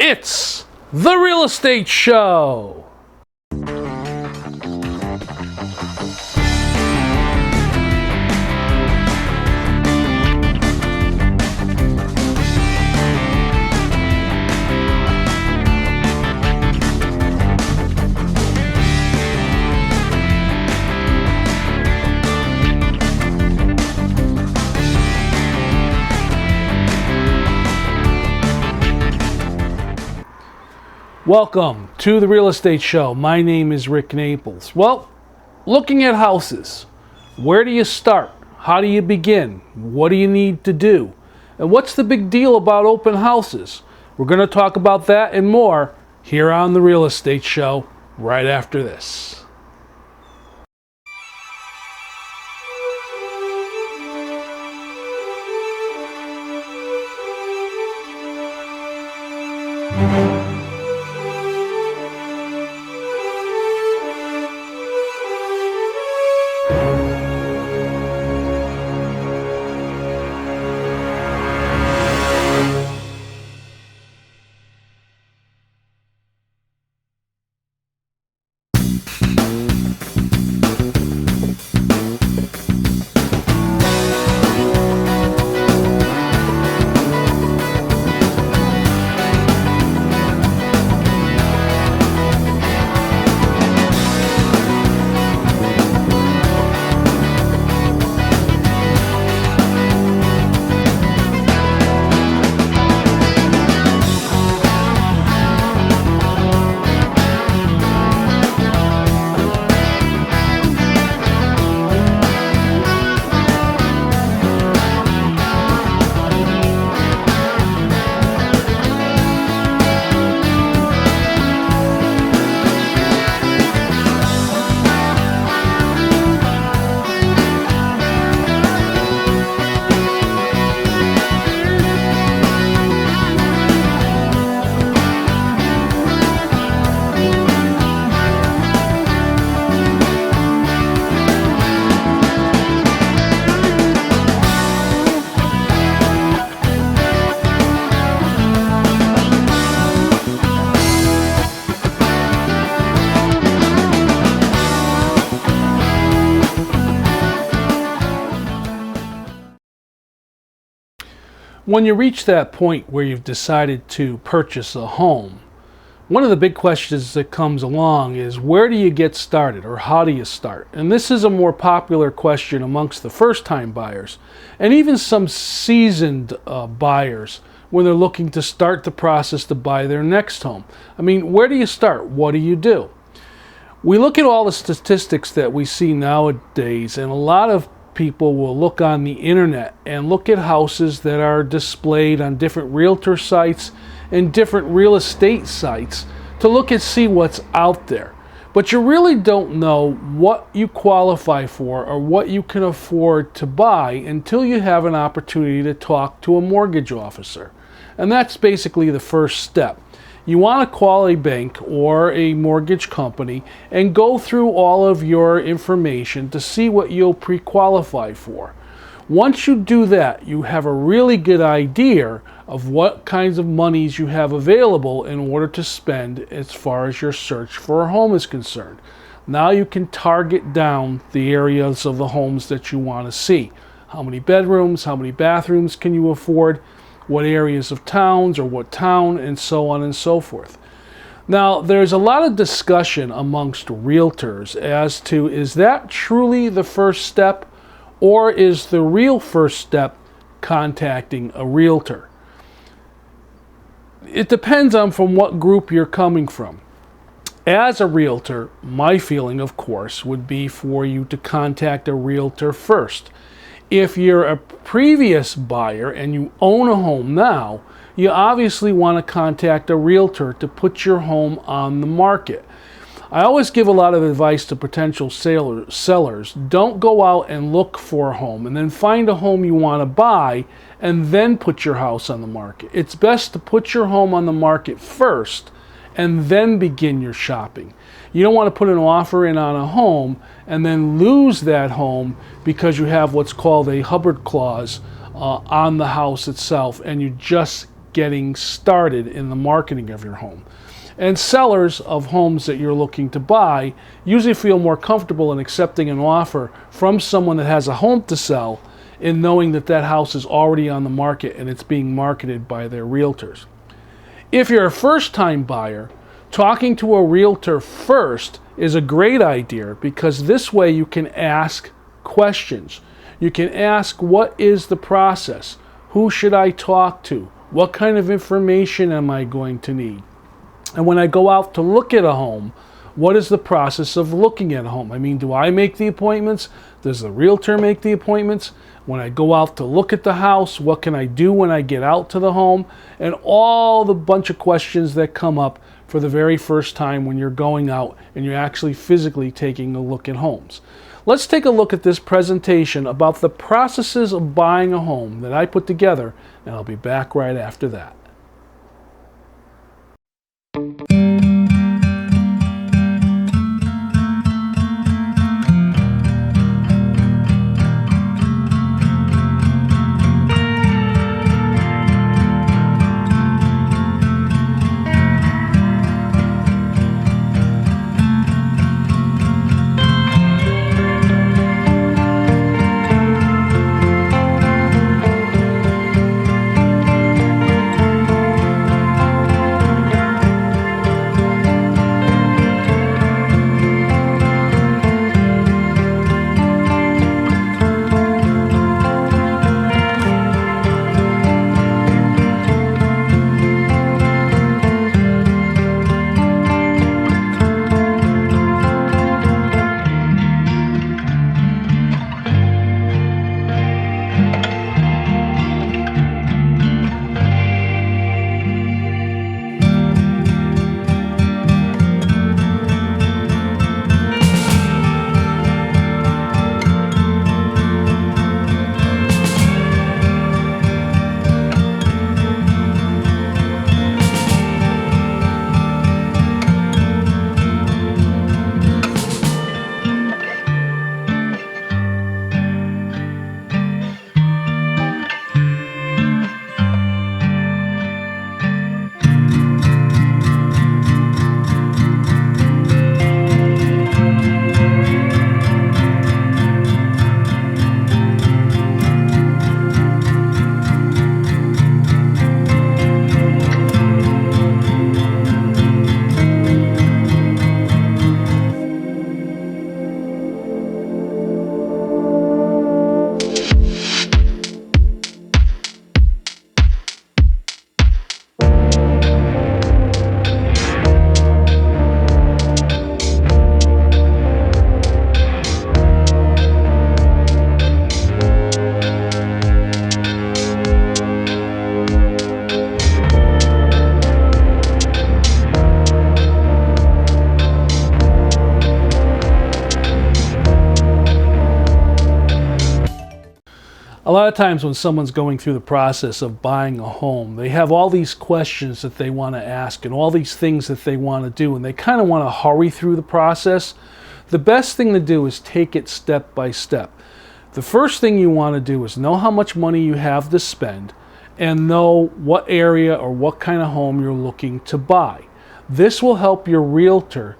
It's the Real Estate Show. Welcome to the Real Estate Show. My name is Rick Naples. Well, looking at houses, where do you start? How do you begin? What do you need to do? And what's the big deal about open houses? We're going to talk about that and more here on the Real Estate Show right after this. When you reach that point where you've decided to purchase a home, one of the big questions that comes along is where do you get started, or how do you start? And this is a more popular question amongst the first-time buyers and even some seasoned buyers when they're looking to start the process to buy their next home. I mean, where do you start? What do you do? We look at all the statistics that we see nowadays, and a lot of people will look on the internet and look at houses that are displayed on different realtor sites and different real estate sites to look and see what's out there. But you really don't know what you qualify for or what you can afford to buy until you have an opportunity to talk to a mortgage officer. And that's basically the first step. You want to call a bank or a mortgage company and go through all of your information to see what you'll pre-qualify for. Once you do that, you have a really good idea of what kinds of monies you have available in order to spend as far as your search for a home is concerned. Now you can target down the areas of the homes that you want to see. How many bedrooms, how many bathrooms can you afford? What areas of towns or what town, and so on and so forth. Now, there's a lot of discussion amongst realtors as to, is that truly the first step, or is the real first step contacting a realtor? It depends on from what group you're coming from. As a realtor, my feeling, of course, would be for you to contact a realtor first. If you're a previous buyer and you own a home now, you obviously want to contact a realtor to put your home on the market. I always give a lot of advice to potential sellers. Don't go out and look for a home and then find a home you want to buy and then put your house on the market. It's best to put your home on the market first and then begin your shopping. You don't want to put an offer in on a home and then lose that home because you have what's called a Hubbard clause on the house itself, and you just getting started in the marketing of your home. And sellers of homes that you're looking to buy usually feel more comfortable in accepting an offer from someone that has a home to sell, in knowing that that house is already on the market and it's being marketed by their realtors. If you're a first-time buyer, talking to a realtor first is a great idea, because this way you can ask questions. You can ask, what is the process? Who should I talk to? What kind of information am I going to need? And when I go out to look at a home, what is the process of looking at a home? I mean, do I make the appointments? Does the realtor make the appointments? When I go out to look at the house, what can I do when I get out to the home? And all the bunch of questions that come up for the very first time when you're going out and you're actually physically taking a look at homes. Let's take a look at this presentation about the processes of buying a home that I put together, and I'll be back right after that. A lot of times when someone's going through the process of buying a home, they have all these questions that they want to ask and all these things that they want to do, and they kind of want to hurry through the process. The best thing to do is take it step by step. The first thing you want to do is know how much money you have to spend and know what area or what kind of home you're looking to buy. This will help your realtor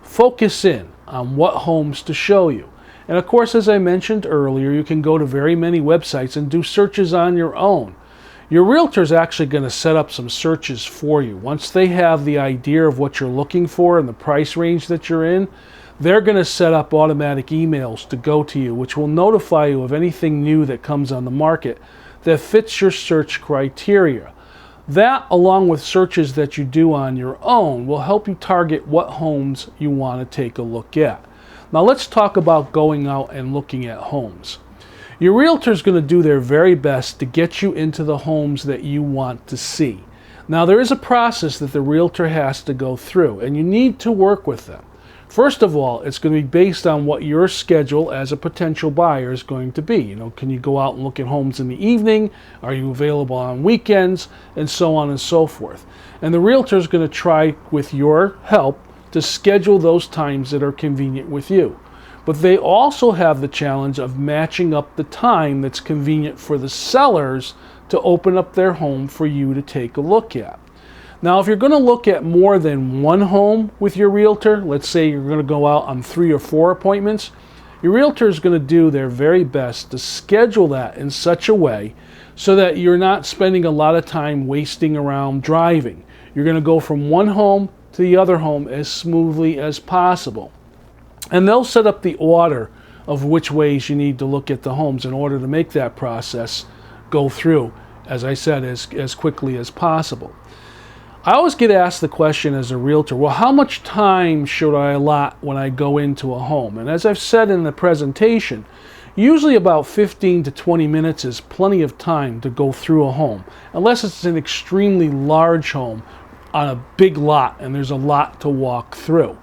focus in on what homes to show you. And of course, as I mentioned earlier, you can go to very many websites and do searches on your own. Your realtor is actually going to set up some searches for you. Once they have the idea of what you're looking for and the price range that you're in, they're going to set up automatic emails to go to you, which will notify you of anything new that comes on the market that fits your search criteria. That, along with searches that you do on your own, will help you target what homes you want to take a look at. Now let's talk about going out and looking at homes. Your realtor is going to do their very best to get you into the homes that you want to see. Now there is a process that the realtor has to go through, and you need to work with them. First of all, it's going to be based on what your schedule as a potential buyer is going to be. Can you go out and look at homes in the evening? Are you available on weekends? And so on and so forth. And the realtor is going to try, with your help, to schedule those times that are convenient with you. But they also have the challenge of matching up the time that's convenient for the sellers to open up their home for you to take a look at. Now, if you're going to look at more than one home with your realtor, let's say you're going to go out on 3 or 4 appointments, your realtor is going to do their very best to schedule that in such a way so that you're not spending a lot of time wasting around driving. You're going to go from one home to the other home as smoothly as possible. And they'll set up the order of which ways you need to look at the homes in order to make that process go through, as I said, as quickly as possible. I always get asked the question as a realtor, well, how much time should I allot when I go into a home? And as I've said in the presentation, usually about 15 to 20 minutes is plenty of time to go through a home, unless it's an extremely large home on a big lot and there's a lot to walk through.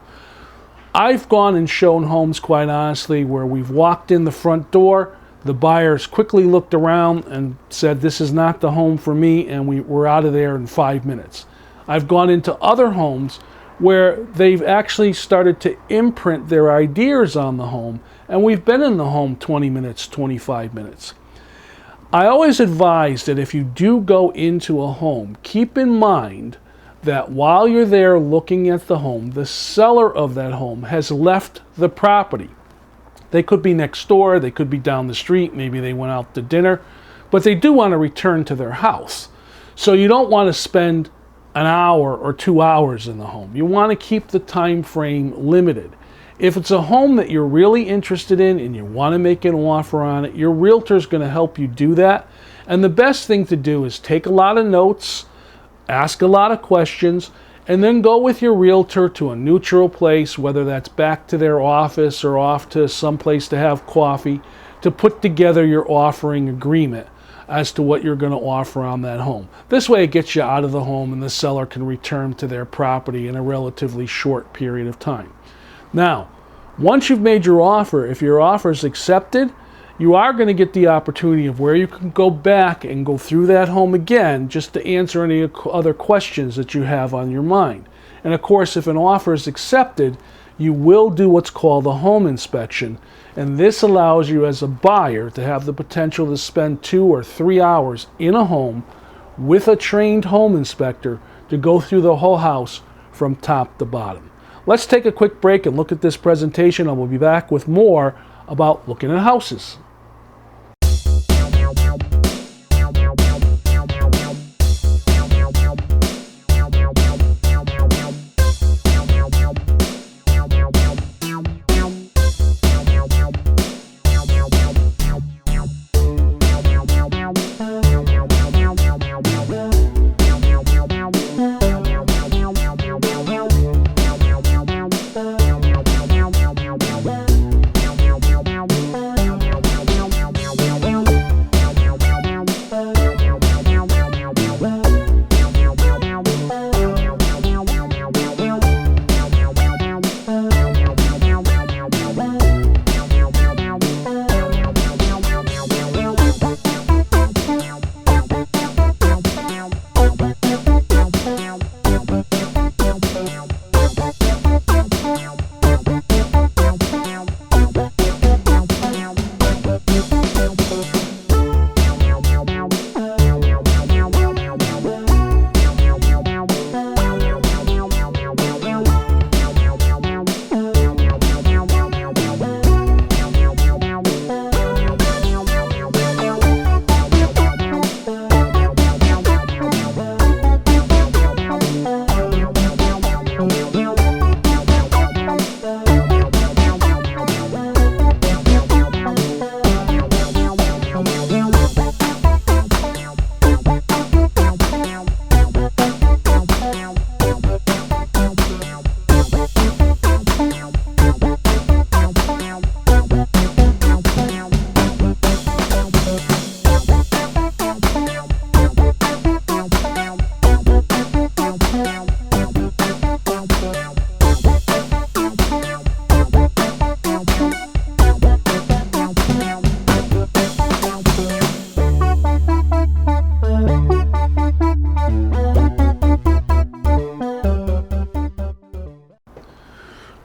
I've gone and shown homes, quite honestly, where we've walked in the front door, the buyers quickly looked around and said, this is not the home for me, and we were out of there in 5 minutes. I've gone into other homes where they've actually started to imprint their ideas on the home, and we've been in the home 20 minutes, 25 minutes. I always advise that if you do go into a home, keep in mind that while you're there looking at the home, the seller of that home has left the property. They could be next door, they could be down the street, maybe they went out to dinner, but they do want to return to their house. So you don't want to spend an hour or 2 hours in the home. You want to keep the time frame limited. If it's a home that you're really interested in and you want to make an offer on it, your realtor is going to help you do that. And the best thing to do is take a lot of notes, ask a lot of questions, and then go with your realtor to a neutral place, whether that's back to their office or off to some place to have coffee, to put together your offering agreement as to what you're going to offer on that home. This way it gets you out of the home and the seller can return to their property in a relatively short period of time. Now, once you've made your offer, if your offer is accepted, you are going to get the opportunity of where you can go back and go through that home again just to answer any other questions that you have on your mind. And of course, if an offer is accepted, you will do what's called a home inspection, and this allows you as a buyer to have the potential to spend 2 or 3 hours in a home with a trained home inspector to go through the whole house from top to bottom. Let's take a quick break and look at this presentation, and we'll be back with more about looking at houses.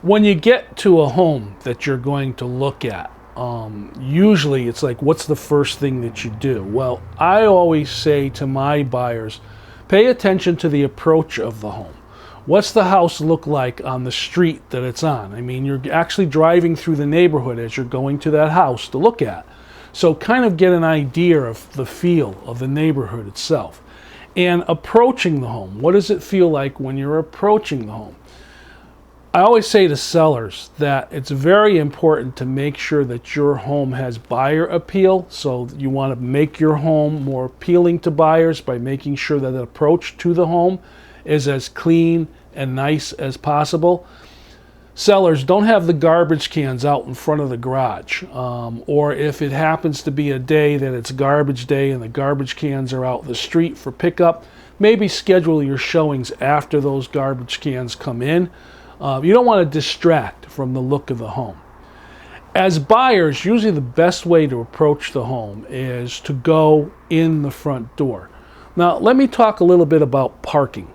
When you get to a home that you're going to look at, usually it's like, what's the first thing that you do? Well, I always say to my buyers, pay attention to the approach of the home. What's the house look like on the street that it's on? I mean, you're actually driving through the neighborhood as you're going to that house to look at. So kind of get an idea of the feel of the neighborhood itself. And approaching the home, what does it feel like when you're approaching the home? I always say to sellers that it's very important to make sure that your home has buyer appeal. So you want to make your home more appealing to buyers by making sure that the approach to the home is as clean and nice as possible. Sellers, don't have the garbage cans out in front of the garage. Or if it happens to be a day that it's garbage day and the garbage cans are out the street for pickup, maybe schedule your showings after those garbage cans come in. You don't want to distract from the look of the home. As buyers, usually the best way to approach the home is to go in the front door. Now, let me talk a little bit about parking.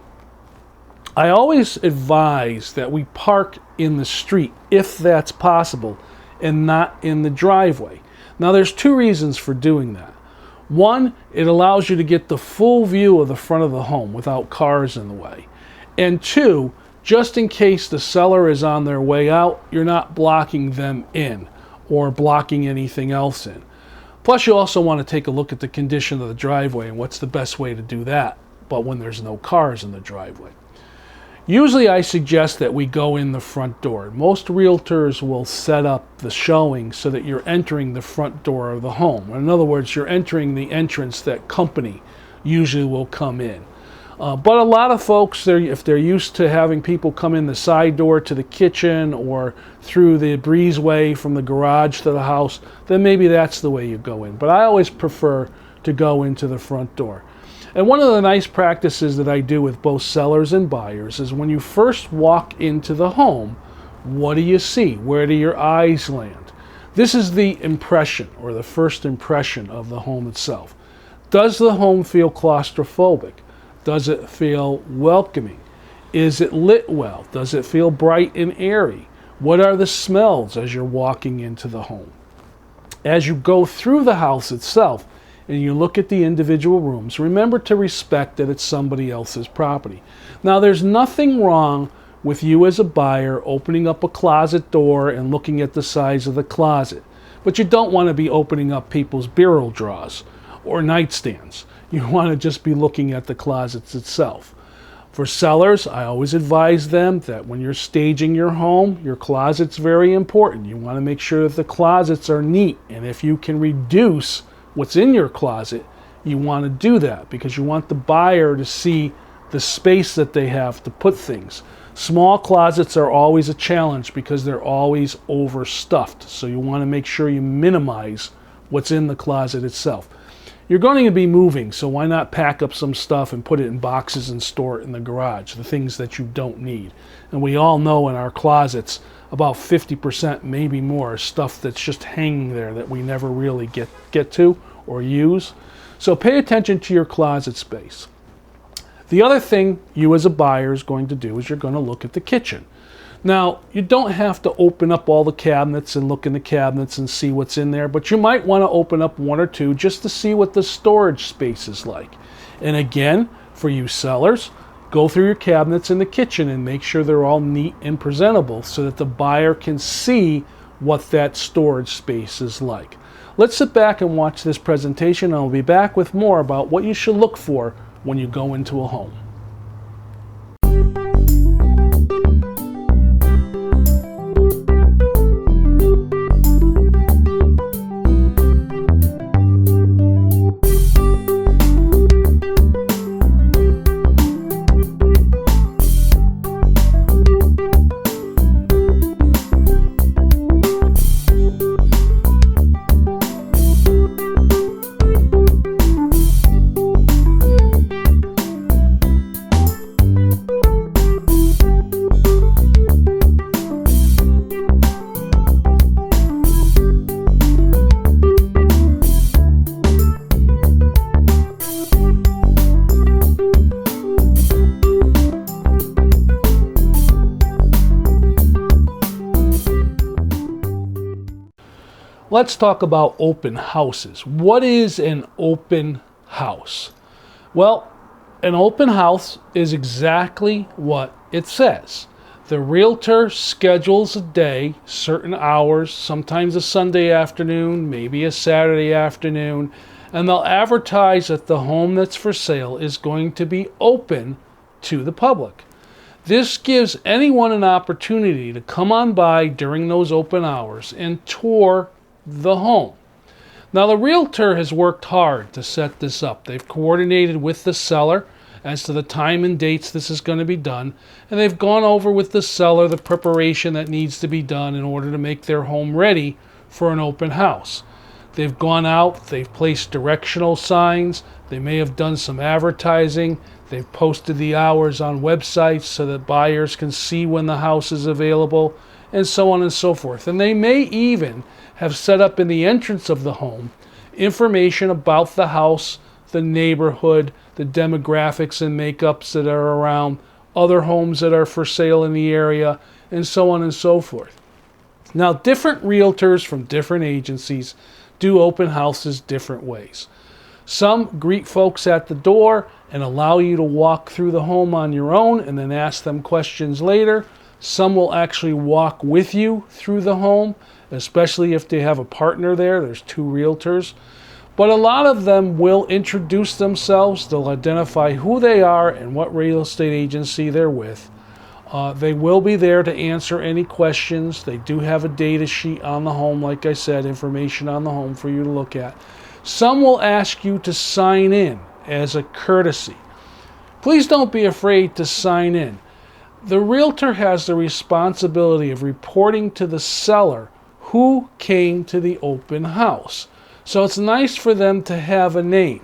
I always advise that we park in the street if that's possible and not in the driveway. Now, there's two reasons for doing that. One, it allows you to get the full view of the front of the home without cars in the way. And two, just in case the seller is on their way out, you're not blocking them in or blocking anything else in. Plus, you also want to take a look at the condition of the driveway and what's the best way to do that, but when there's no cars in the driveway. Usually I suggest that we go in the front door. Most realtors will set up the showing so that you're entering the front door of the home. In other words, you're entering the entrance that company usually will come in. But a lot of folks, if they're used to having people come in the side door to the kitchen or through the breezeway from the garage to the house, then maybe that's the way you go in. But I always prefer to go into the front door. And one of the nice practices that I do with both sellers and buyers is when you first walk into the home, what do you see? Where do your eyes land? This is the impression or the first impression of the home itself. Does the home feel claustrophobic? Does it feel welcoming? Is it lit well? Does it feel bright and airy? What are the smells as you're walking into the home? As you go through the house itself and you look at the individual rooms, remember to respect that it's somebody else's property. Now, there's nothing wrong with you as a buyer opening up a closet door and looking at the size of the closet, but you don't want to be opening up people's bureau drawers or nightstands. You want to just be looking at the closets itself. For sellers, I always advise them that when you're staging your home, your closet's very important. You want to make sure that the closets are neat, and if you can reduce what's in your closet, you want to do that because you want the buyer to see the space that they have to put things. Small closets are always a challenge because they're always overstuffed, so you want to make sure you minimize what's in the closet itself. You're going to be moving, so why not pack up some stuff and put it in boxes and store it in the garage, the things that you don't need. And we all know in our closets, about 50%, maybe more, stuff that's just hanging there that we never really get to or use. So pay attention to your closet space. The other thing you as a buyer is going to do is you're going to look at the kitchen. Now, you don't have to open up all the cabinets and look in the cabinets and see what's in there, but you might want to open up one or two just to see what the storage space is like. And again, for you sellers, go through your cabinets in the kitchen and make sure they're all neat and presentable so that the buyer can see what that storage space is like. Let's sit back and watch this presentation, and I'll be back with more about what you should look for when you go into a home. Let's talk about open houses. What is an open house? Well, an open house is exactly what it says. The realtor schedules a day, certain hours, sometimes a Sunday afternoon, maybe a Saturday afternoon, and they'll advertise that the home that's for sale is going to be open to the public. This gives anyone an opportunity to come on by during those open hours and tour the home. Now, the realtor has worked hard to set this up. They've coordinated with the seller as to the time and dates this is going to be done, and they've gone over with the seller the preparation that needs to be done in order to make their home ready for an open house. They've gone out, they've placed directional signs, they may have done some advertising, they've posted the hours on websites so that buyers can see when the house is available, and so on and so forth. And they may even have set up in the entrance of the home information about the house, the neighborhood, the demographics and makeups that are around, other homes that are for sale in the area, and so on and so forth. Now, different realtors from different agencies do open houses different ways. Some greet folks at the door and allow you to walk through the home on your own and then ask them questions later. Some will actually walk with you through the home, especially if they have a partner there. There's two realtors. But a lot of them will introduce themselves. They'll identify who they are and what real estate agency they're with. They will be there to answer any questions. They do have a data sheet on the home, like I said, information on the home for you to look at. Some will ask you to sign in as a courtesy. Please don't be afraid to sign in. The realtor has the responsibility of reporting to the seller who came to the open house. So it's nice for them to have a name.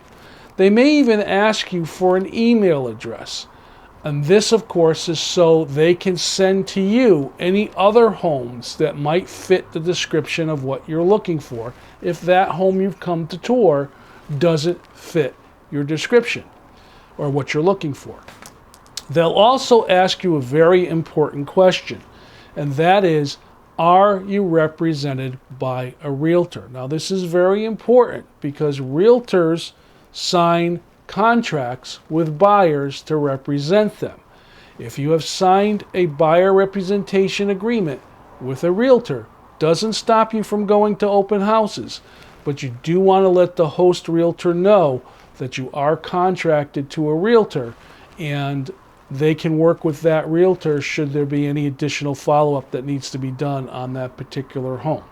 They may even ask you for an email address. And this, of course, is so they can send to you any other homes that might fit the description of what you're looking for if that home you've come to tour doesn't fit your description or what you're looking for. They'll also ask you a very important question, and that is, are you represented by a realtor? Now, this is very important because realtors sign contracts with buyers to represent them. If you have signed a buyer representation agreement with a realtor, doesn't stop you from going to open houses, but you do want to let the host realtor know that you are contracted to a realtor, and they can work with that realtor should there be any additional follow-up that needs to be done on that particular home.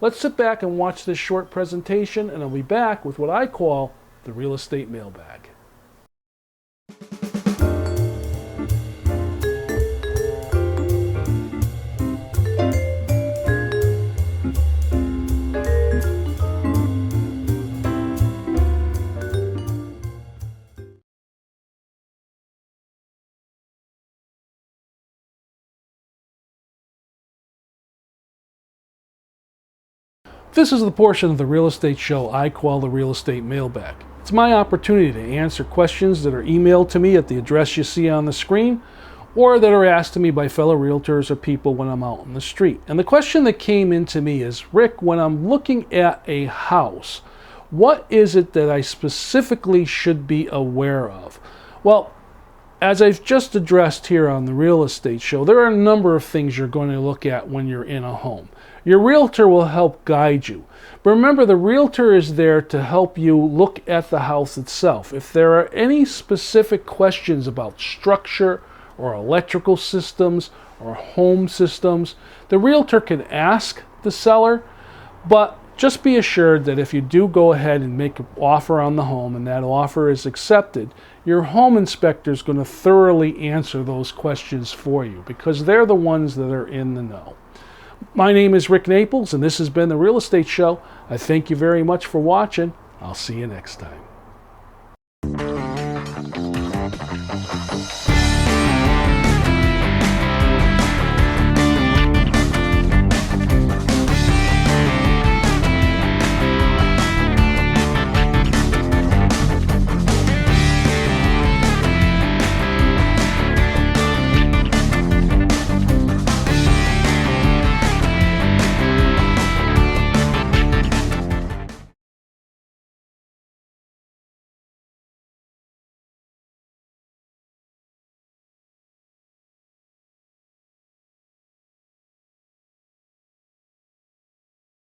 Let's sit back and watch this short presentation, and I'll be back with what I call the real estate mailbag. This is the portion of the real estate show I call the real estate mailbag. It's my opportunity to answer questions that are emailed to me at the address you see on the screen, or that are asked to me by fellow realtors or people when I'm out on the street. And the question that came into me is, Rick, when I'm looking at a house, what is it that I specifically should be aware of? Well, as I've just addressed here on the real estate show, there are a number of things you're going to look at when you're in a home. Your realtor will help guide you. But remember, the realtor is there to help you look at the house itself. If there are any specific questions about structure or electrical systems or home systems, the realtor can ask the seller, but just be assured that if you do go ahead and make an offer on the home and that offer is accepted, your home inspector is going to thoroughly answer those questions for you because they're the ones that are in the know. My name is Rick Naples, and this has been The Real Estate Show. I thank you very much for watching. I'll see you next time.